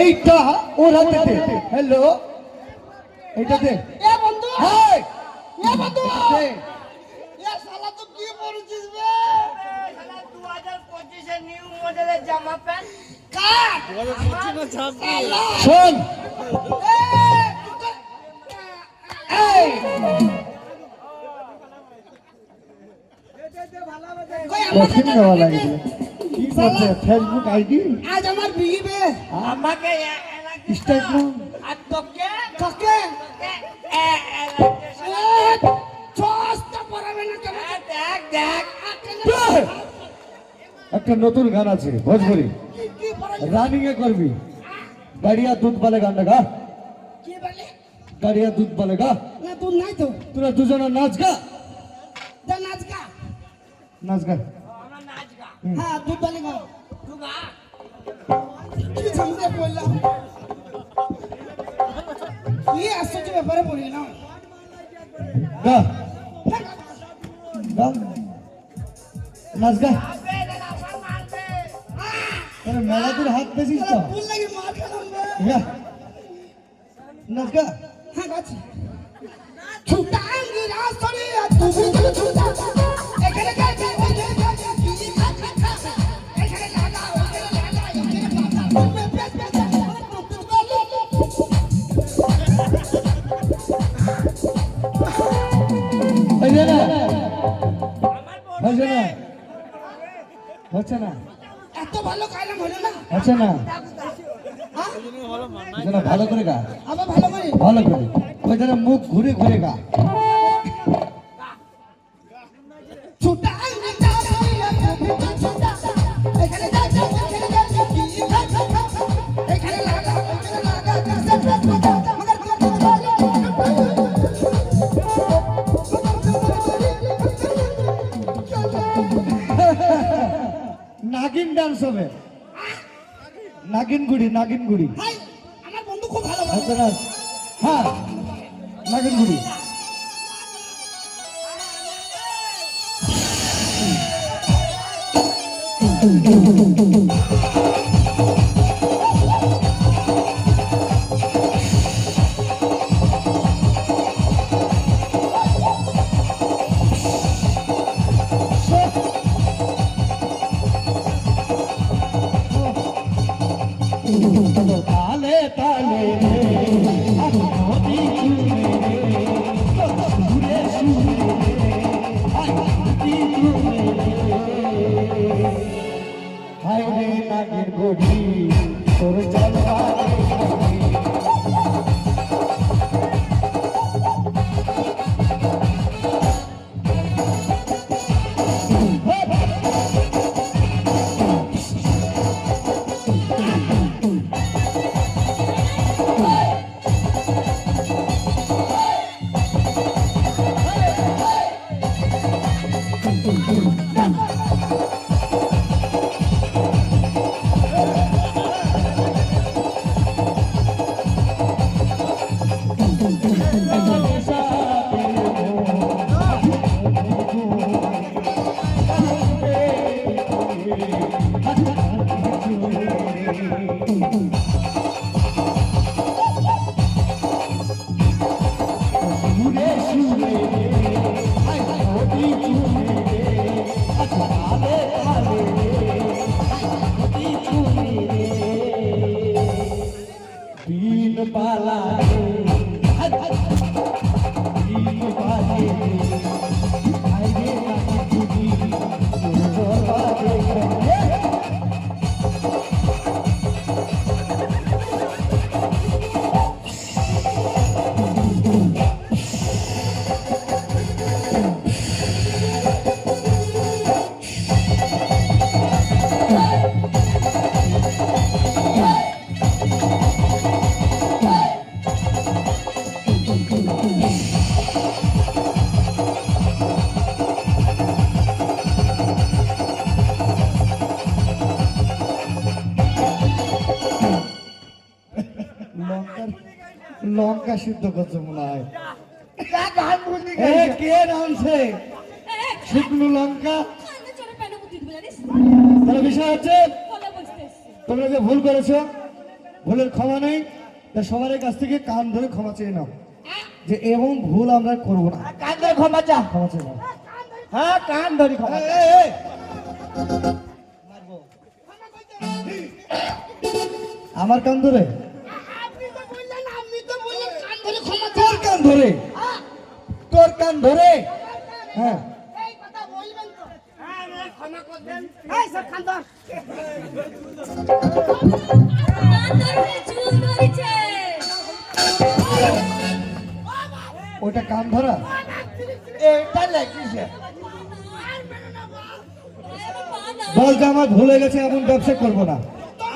এইটা ওর হাতে দে। হ্যালো, এইটা দে। এ বন্ধু, হাই এ বন্ধু, দে। এ শালা তো কি পড়ছিস বে? শালা 2025 এর নিউ মডেলের জামা প্যান্ট কাট। 2025 না 26। শোন, এই কঠিন দেওয়া লাগে। কি করছে? ফেসবুক আইডি আজ আমার বিয়ে বে। আমাকে স্টাইল না আর তোকে তোকে চস্তা পরাবে না কেন? দেখ দেখ একটা নতুন গান আছে ভোজপুরি, কি পরাবে? রানিং এ করবি। গাড়িয়া দুধ বালে গানটা গা। কি বলে? গাড়িয়া দুধ বালে গা। না তুই নাই তো। তোরা দুজনে নাচ গা। যা নাচ গা। নাচ গা। আমরা নাচ গা। হ্যাঁ তুই বলে গা। তুই গা। কি ঝামেলা বললাম? কি আশ্চর্য ব্যাপারে পড়ি না। গা গা নাচ গা। আরে মেলা তোর হাত পেছিস তো। ভুল লাগে মার খেলাম বে। গা নাচ গা। হ্যাঁ গাছি। ছুটাঙ্গি রাসরি তুমি তুমি ছুটা। এখানে গাছি ওখানে গাছি কি খা খা খা। এখানে লাগা ওখানে লাগা এখানে লাগা। তুমি পেছ পেছ তুমি বলি। এই যে না হচ্ছে না হচ্ছে না এত ভালো গাইলাম হলো না। হচ্ছে না হ্যাঁ? হচ্ছে না। ভালো করে গা, আবার ভালো করে। ভালো করে। ওই জন্য মুখ ঘুরে ঘুরে গা। ছুটাঙ্গি রাসরি তুমি ছুটা। এখানে গাছি ওখানে গাছি কি খা খা খা। এখানে লাগা ওখানে লাগা কাছে পেছ পেছ মগর তুমি বলি। নাগিন ডান্স হবে। নাগিন গুড়ি, নাগিন গুড়ি। ভাই আমার বন্ধু খুব ভালো ভালো। হচ্ছে না? হ্যাঁ, নাগিন গুড়ি। তালে তালে নদী চুরে সুরে সুরে নদী চুরে হায় রে নাগের গড়ি তোর জলবা লঙ্কা সিদ্ধ করছে মনে হয়। যা গান বললি এ কে নামছে শুকনো লঙ্কা? তাহলে বিষয় হচ্ছে তোমরা যে ভুল করেছো, ভুলের ক্ষমা নেই, তা সবার কাছ থেকে কান ধরে ক্ষমা চেয়ে নাও যে এবং ভুল আমরা করবো না। কান ধরে ক্ষমা চা। ক্ষমা চেয়ে নাও। হ্যাঁ কান ধরে ক্ষমা চা। আমার কান ধরে? আপনি তো বললেন কান ধরে ক্ষমা চা। তোর কান ধরে? তোর কান ধরে? হ্যাঁ এই কথা বলবেন তো? হ্যাঁ ক্ষমা করবেন। এই সব কান ধর। ওটা কান ধরা? এটা লেগেছে। বল যে আমার ভুল হয়ে গেছে, এমন ব্যবসা করবো না।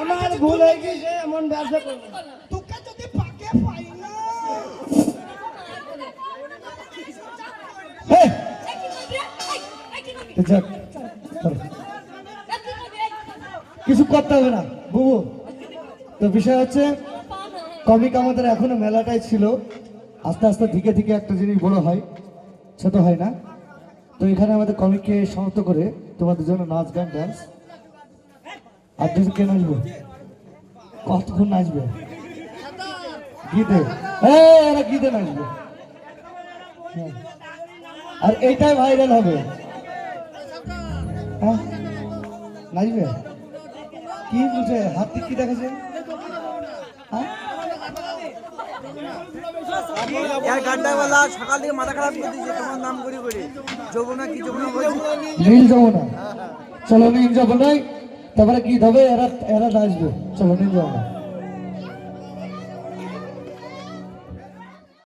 আমার ভুল হয়ে গেছে, এমন ব্যবসা করবো না। তোকে যদি পাকে পাই না। এই, তো যাক, চলো। কিছু করতে হবে না বুবু। তো বিষয় হচ্ছে কমিক আমাদের এখনো মেলাটাই ছিল, আস্তে আস্তে ধীরে ধীরে একটা জিনিস বড় হয়, ছোট হয় না। তো এখানে আমাদের কমিককে সমাপ্ত করে তোমাদের জন্য নাচ গান ডান্স। আর তুমি কে নাচবে? কতক্ষণ নাচবে? গীতে? এরা গীতে নাচবে। হ্যাঁ। আর এইটাই ভাইরাল হবে। হ্যাঁ নাচবে? কি বুঝে হাত কি দেখেছে? হ্যাঁ यार गांडा वाला सकाल থেকে মাথা খারাপ করে দিয়েছে তোমার নাম করি করি যমুনা কি যমুনা বলছি নীল যমুনা। চলো নীল যমুনায় তারপরে গীত হবে, এরা নাচবে। চলো নীল যমুনা।